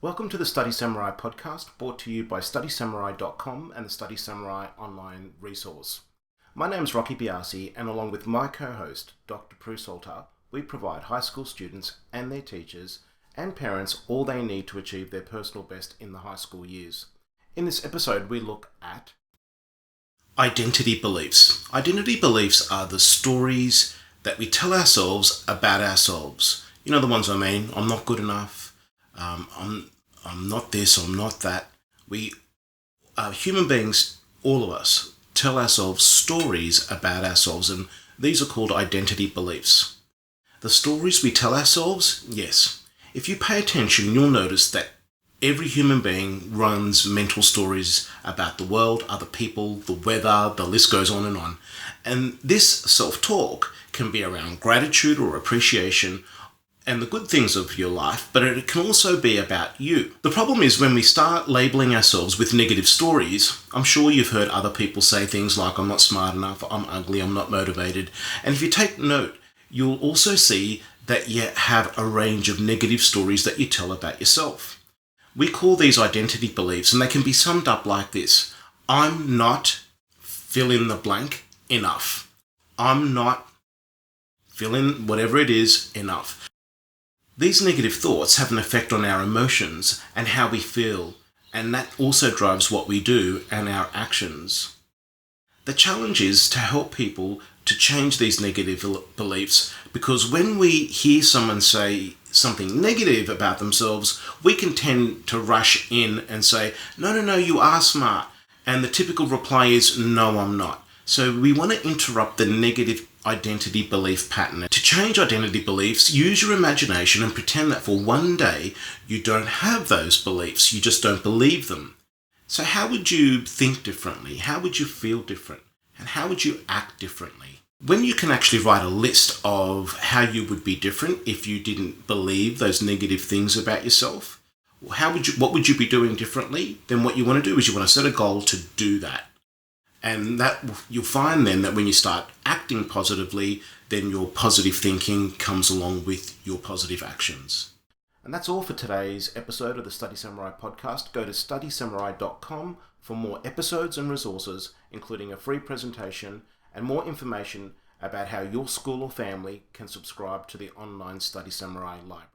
Welcome to the Study Samurai podcast, brought to you by StudySamurai.com and the Study Samurai online resource. My name's Rocky Biasi, and along with my co-host, Dr. Prue Salter, we provide high school students and their teachers and parents all they need to achieve their personal best in the high school years. In this episode, we look at identity beliefs. Identity beliefs are the stories that we tell ourselves about ourselves. You know the ones I mean. I'm not good enough. I'm not this, I'm not that. We are human beings, all of us, tell ourselves stories about ourselves, and these are called identity beliefs. The stories we tell ourselves, yes. If you pay attention, you'll notice that every human being runs mental stories about the world, other people, the weather, the list goes on. And this self-talk can be around gratitude or appreciation and the good things of your life, but it can also be about you. The problem is when we start labeling ourselves with negative stories. I'm sure you've heard other people say things like, I'm not smart enough, I'm ugly, I'm not motivated. And if you take note, you'll also see that you have a range of negative stories that you tell about yourself. We call these identity beliefs, and they can be summed up like this. I'm not, fill in the blank, enough. I'm not, fill in whatever it is, enough. These negative thoughts have an effect on our emotions and how we feel, and that also drives what we do and our actions. The challenge is to help people to change these negative beliefs, because when we hear someone say something negative about themselves, we can tend to rush in and say, no, you are smart. And the typical reply is, no, I'm not. So we want to interrupt the negative identity belief pattern. To change identity beliefs, use your imagination and pretend that for one day you don't have those beliefs, you just don't believe them. So how would you think differently? How would you feel different? And how would you act differently? When you can actually write a list of how you would be different if you didn't believe those negative things about yourself, what would you be doing differently? Then what you want to do is you want to set a goal to do that. And that you'll find then that when you start acting positively, then your positive thinking comes along with your positive actions. And that's all for today's episode of the Study Samurai podcast. Go to StudySamurai.com for more episodes and resources, including a free presentation and more information about how your school or family can subscribe to the online Study Samurai library.